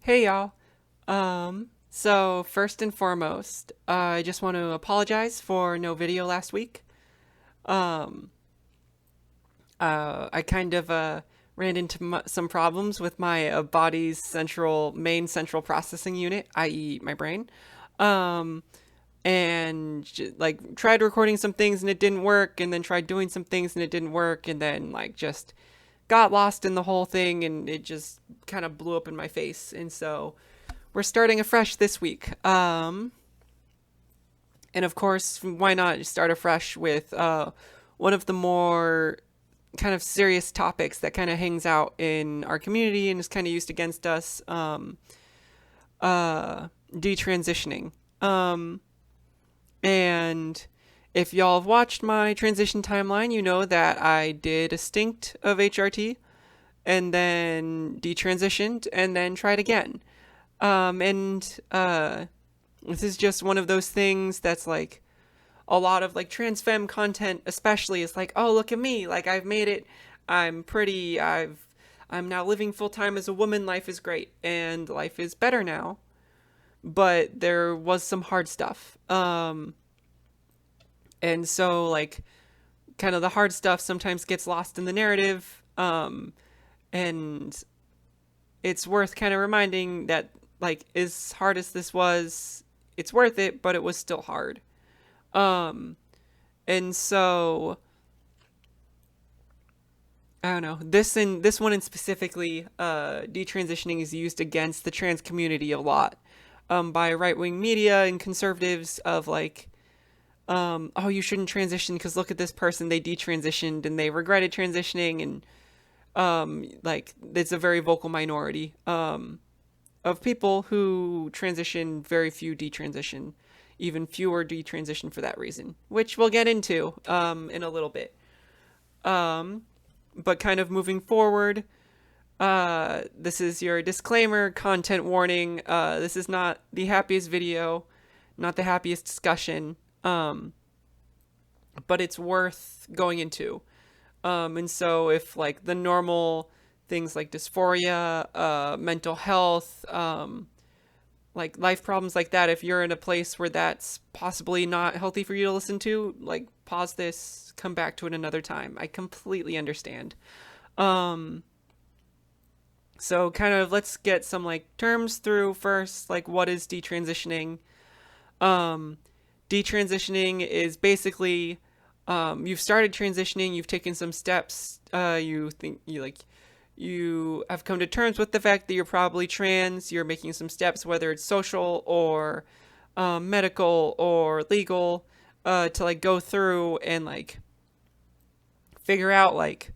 Hey y'all. So first and foremost, I just want to apologize for no video last week. Um, I kind of ran into some problems with my body's main central processing unit, i.e., my brain. Um, and like tried recording some things and it didn't work, and then tried doing some things and it didn't work, and then like just got lost in the whole thing, and it just kind of blew up in my face. And so we're starting afresh this week. And of course, why not start afresh with one of the more kind of serious topics that kind of hangs out in our community and is kind of used against us, detransitioning. Um, and if y'all have watched my transition timeline, you know that I did a stint of HRT and then detransitioned and then tried again. And This is just one of those things that's like a lot of like trans femme content, especially, is like, oh, look at me, like I've made it. I'm pretty. I'm now living full time as a woman. Life is great and life is better now. But there was some hard stuff. And so like kind of the hard stuff sometimes gets lost in the narrative. And it's worth kind of reminding that like as hard as this was, it's worth it, but it was still hard. Um, and so I don't know. This one in specifically, detransitioning is used against the trans community a lot, by right wing media and conservatives of like, oh, you shouldn't transition because look at this person, they detransitioned and they regretted transitioning, and like it's a very vocal minority of people who transition, very few detransition, even fewer detransition for that reason, which we'll get into in a little bit. Um, but kind of moving forward, this is your disclaimer, content warning. This is not the happiest video, not the happiest discussion, but it's worth going into. And so if like the normal things like dysphoria, mental health, like life problems like that, if you're in a place where that's possibly not healthy for you to listen to, like pause this, come back to it another time. I completely understand. Um, so kind of let's get some like terms through first, like what is detransitioning? Um, Detransitioning is basically, you've started transitioning, you've taken some steps, you think you have come to terms with the fact that you're probably trans, you're making some steps, whether it's social or medical or legal, to like go through and like figure out like,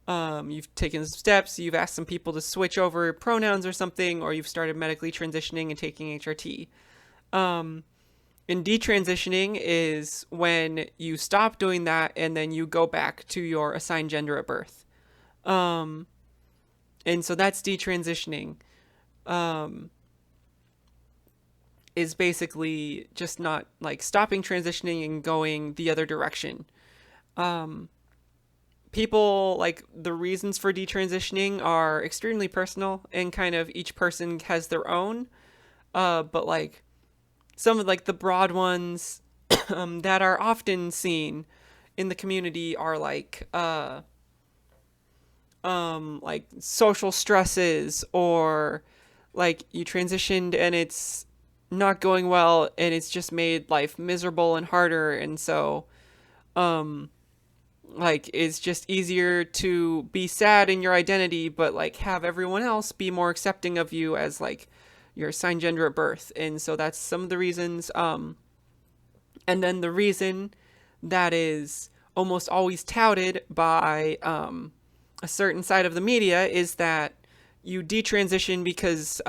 you've taken some steps, you've asked some people to switch over pronouns or something, or you've started medically transitioning and taking HRT. Um, and detransitioning is when you stop doing that and then you go back to your assigned gender at birth. Um, and so that's detransitioning. Um, is basically just not like stopping transitioning and going the other direction. Um, People like the reasons for detransitioning are extremely personal and kind of each person has their own. But like some of like the broad ones that are often seen in the community are like social stresses, or like you transitioned and it's not going well and it's just made life miserable and harder, and so um like it's just easier to be sad in your identity but like have everyone else be more accepting of you as like your assigned gender at birth. And so that's some of the reasons. And then the reason that is almost always touted by a certain side of the media is that you detransition because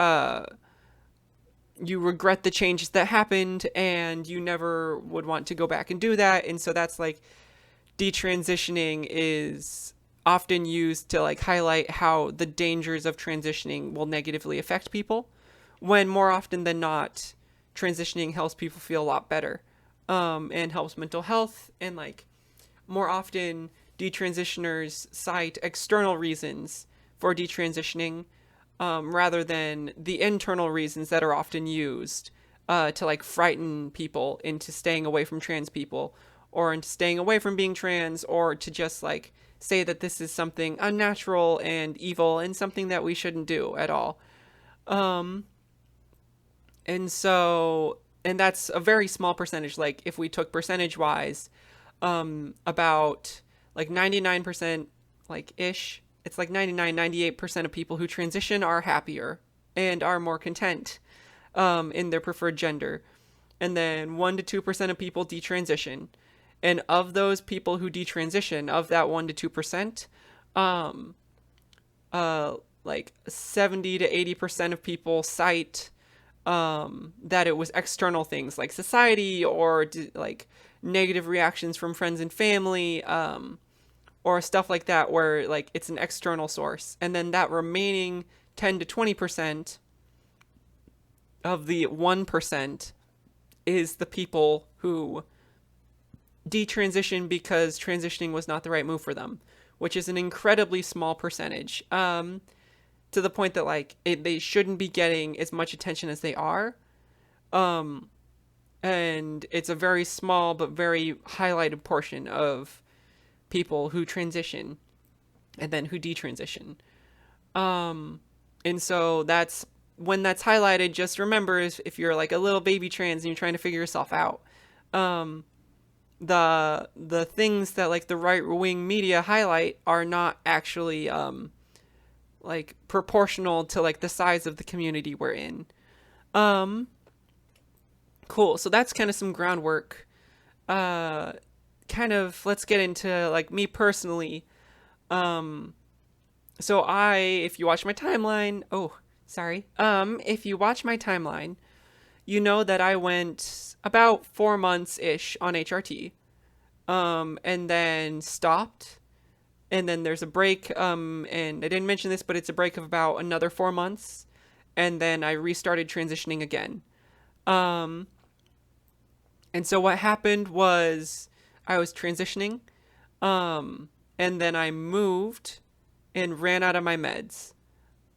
you regret the changes that happened and you never would want to go back and do that. And so that's like detransitioning is often used to like highlight how the dangers of transitioning will negatively affect people, when more often than not transitioning helps people feel a lot better, and helps mental health. And like more often detransitioners cite external reasons for detransitioning, rather than the internal reasons that are often used to like frighten people into staying away from trans people or into staying away from being trans or to just like say that this is something unnatural and evil and something that we shouldn't do at all. Um, and so, and that's a very small percentage. Like if we took percentage wise, about like 99%, like ish, it's like 98% of people who transition are happier and are more content in their preferred gender. And then 1 to 2% of people detransition. And of those people who detransition, of that 1 to 2%, um, like 70 to 80% of people cite that it was external things like society or like negative reactions from friends and family, or stuff like that, where like it's an external source. And then that remaining 10 to 20% of the 1% is the people who detransition because transitioning was not the right move for them, which is an incredibly small percentage. To the point that like they shouldn't be getting as much attention as they are. Um, and it's a very small but very highlighted portion of people who transition and then who detransition. Um, and so that's when that's highlighted. Just remember, if you're like a little baby trans and you're trying to figure yourself out, um, the things that like the right wing media highlight are not actually like proportional to like the size of the community we're in. Um, cool. So that's kind of some groundwork. Uh, kind of let's get into like me personally. Um, so if you watch my timeline, if you watch my timeline, you know that I went about 4 months ish on HRT, and then stopped. And then there's a break, and I didn't mention this, but it's a break of about another 4 months. And then I restarted transitioning again. Um, and so what happened was I was transitioning, and then I moved and ran out of my meds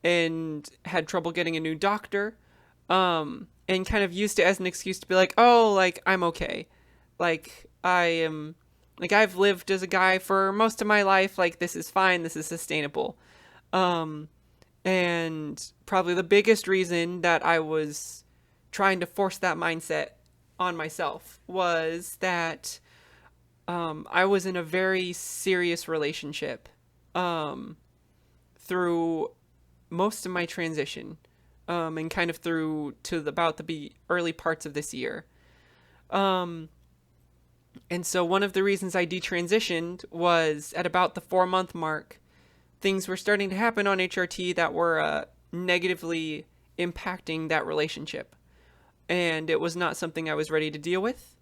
and had trouble getting a new doctor, and kind of used it as an excuse to be like, oh, like, I'm okay. Like, I've lived as a guy for most of my life. Like, this is fine. This is sustainable. Um, and probably the biggest reason that I was trying to force that mindset on myself was that I was in a very serious relationship um, through most of my transition, and kind of through to about the early parts of this year. Um, and so one of the reasons I detransitioned was at about the 4 month mark, things were starting to happen on HRT that were negatively impacting that relationship. And it was not something I was ready to deal with.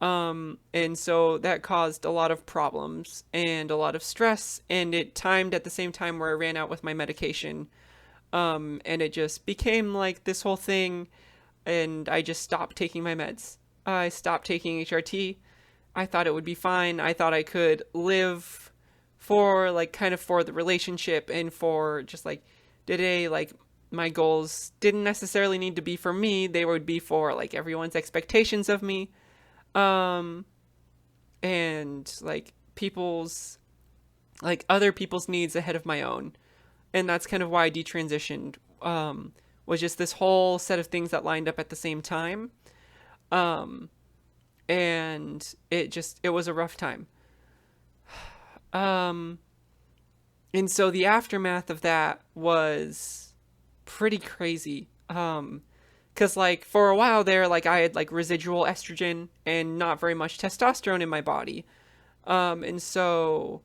And so that caused a lot of problems and a lot of stress. And it timed at the same time where I ran out with my medication. And it just became like this whole thing. And I just stopped taking my meds. I stopped taking HRT. I thought it would be fine. I thought I could live for like kind of for the relationship and for just like today, like my goals didn't necessarily need to be for me. They would be for like everyone's expectations of me. Um, and like other people's needs ahead of my own. And that's kind of why I detransitioned. Was just this whole set of things that lined up at the same time. Um, and it was a rough time. Um, and so the aftermath of that was pretty crazy. Cause like for a while there, like I had like residual estrogen and not very much testosterone in my body. And so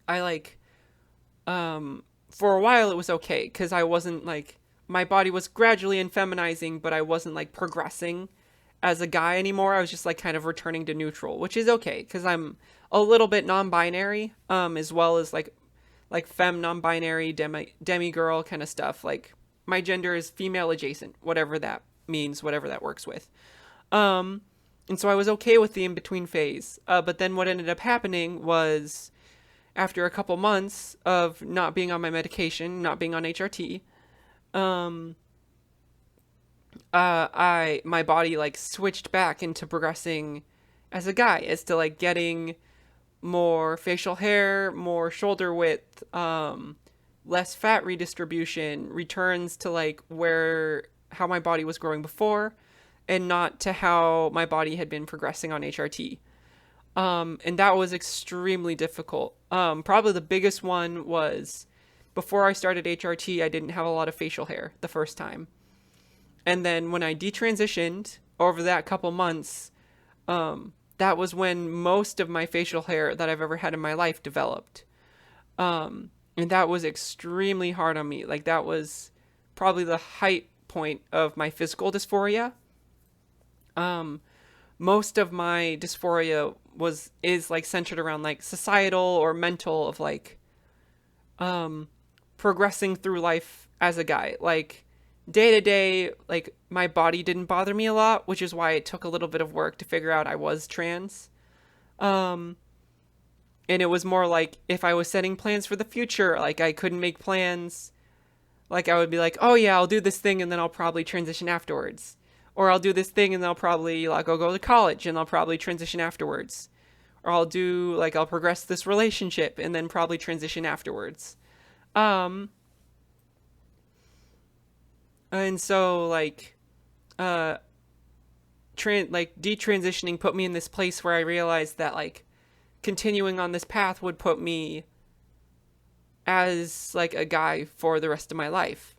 I like, for a while it was okay. Cause I wasn't like, my body was gradually infeminizing, but I wasn't like progressing as a guy anymore. I was just like kind of returning to neutral, which is okay. Cause I'm a little bit non-binary, as well as like femme non-binary, demi girl kind of stuff. Like my gender is female adjacent, whatever that means, whatever that works with. Um, and so I was okay with the in-between phase. But then what ended up happening was after a couple months of not being on my medication, not being on HRT, um, my body like switched back into progressing as a guy, as to like getting more facial hair, more shoulder width, less fat redistribution, returns to like where how my body was growing before, and not to how my body had been progressing on HRT. And that was extremely difficult. Probably the biggest one was before I started HRT, I didn't have a lot of facial hair the first time. And then when I detransitioned over that couple months, that was when most of my facial hair that I've ever had in my life developed. And that was extremely hard on me. Like that was probably the height point of my physical dysphoria. Most of my dysphoria is like centered around like societal or mental of like progressing through life as a guy. Like day to day, like my body didn't bother me a lot, which is why it took a little bit of work to figure out I was trans. Um, and it was more like if I was setting plans for the future, like I couldn't make plans. Like I would be like, oh yeah, I'll do this thing and then I'll probably transition afterwards. Or I'll do this thing and then I'll probably like I'll go to college and I'll probably transition afterwards. Or I'll progress this relationship and then probably transition afterwards. Um and so uh detransitioning put me in this place where I realized that like continuing on this path would put me as like a guy for the rest of my life,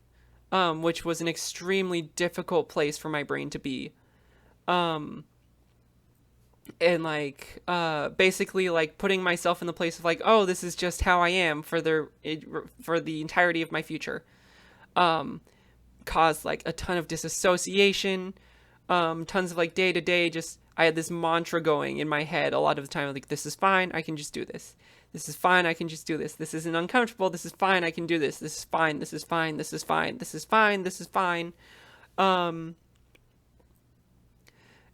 which was an extremely difficult place for my brain to be. Um, and basically like putting myself in the place of like, oh, this is just how I am for the entirety of my future. Um, caused like a ton of disassociation, tons of like day to day. Just I had this mantra going in my head a lot of the time, like this is fine, I can just do this. This is fine, I can just do this. This isn't uncomfortable. This is fine, I can do this. This is fine. This is fine. This is fine. This is fine. This is fine. Um,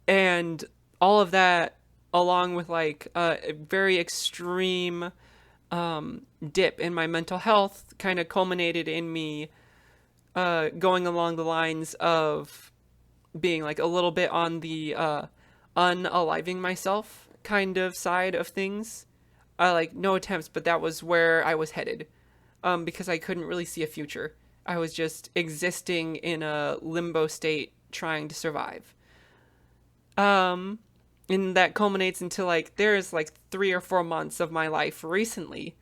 and all of that, along with like a very extreme dip in my mental health, kind of culminated in me going along the lines of being like a little bit on the unaliving myself kind of side of things. Like no attempts, but that was where I was headed, because I couldn't really see a future. I was just existing in a limbo state trying to survive. Um, and that culminates into like there's like 3 or 4 months of my life recently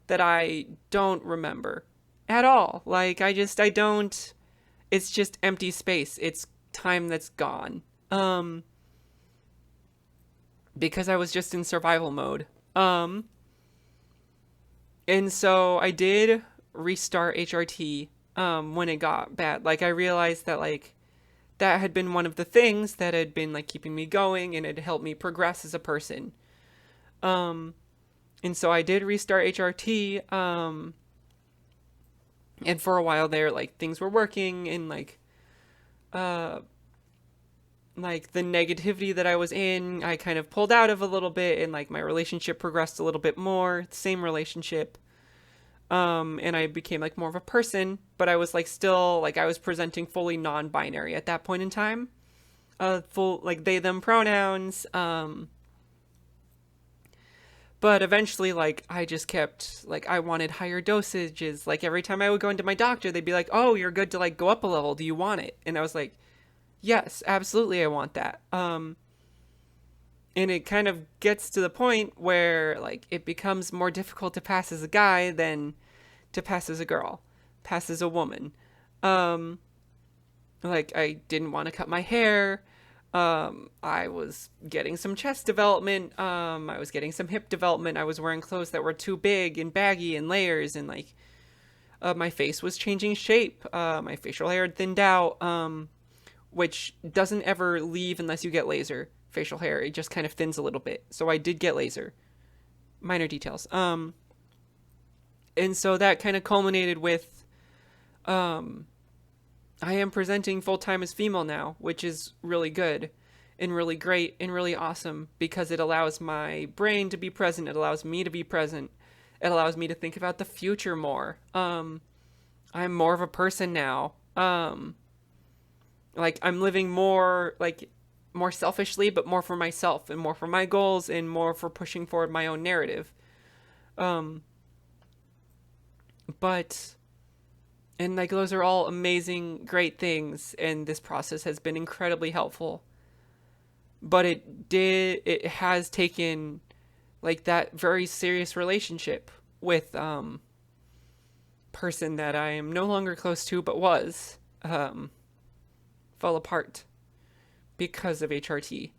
that I don't remember at all. Like I don't. It's just empty space. It's time that's gone. Because I was just in survival mode. Um, and so I did restart HRT when it got bad. Like I realized that like that had been one of the things that had been like keeping me going and it helped me progress as a person. Um, and so I did restart HRT. And for a while there, like things were working and uh, like the negativity that I was in, I kind of pulled out of a little bit and like my relationship progressed a little bit more, same relationship. And I became like more of a person, but I was like still like I was presenting fully non-binary at that point in time. Full like they them pronouns. But eventually like I just kept like I wanted higher dosages. Like every time I would go into my doctor, they'd be like, "Oh, you're good to like go up a level. Do you want it?" And I was like, "Yes, absolutely I want that." And it kind of gets to the point where like it becomes more difficult to pass as a guy than to pass as a girl, pass as a woman. Um, like I didn't want to cut my hair. I was getting some chest development. I was getting some hip development. I was wearing clothes that were too big and baggy and layers, and like my face was changing shape. My facial hair had thinned out. Which doesn't ever leave unless you get laser. Facial hair, it just kind of thins a little bit. So I did get laser. Minor details. And so that kind of culminated with um I am presenting full time as female now, which is really good and really great and really awesome because it allows my brain to be present, it allows me to be present, It allows me to think about the future more. I'm more of a person now. Like I'm living more like more selfishly, but more for myself and more for my goals and more for pushing forward my own narrative. Um, but and like those are all amazing, great things, and this process has been incredibly helpful. But it has taken like that very serious relationship with person that I am no longer close to, but was fell apart because of HRT.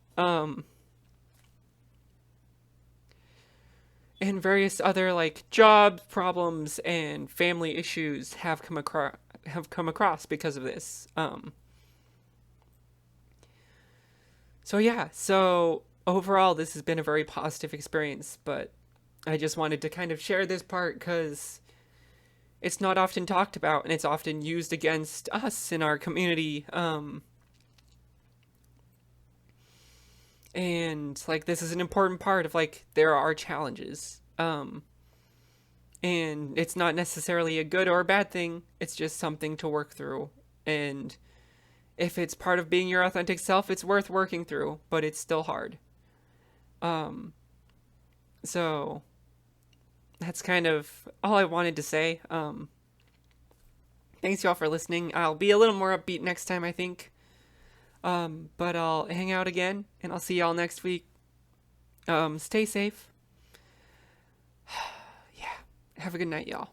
And various other like job problems and family issues have come across because of this. So yeah, so overall this has been a very positive experience, but I just wanted to kind of share this part cuz it's not often talked about and it's often used against us in our community. And like this is an important part of like there are challenges. And it's not necessarily a good or a bad thing. It's just something to work through. And if it's part of being your authentic self, it's worth working through, but it's still hard. Um, so that's kind of all I wanted to say. Thanks y'all for listening. I'll be a little more upbeat next time, I think. But I'll hang out again, and I'll see y'all next week. Stay safe. Yeah. Have a good night, y'all.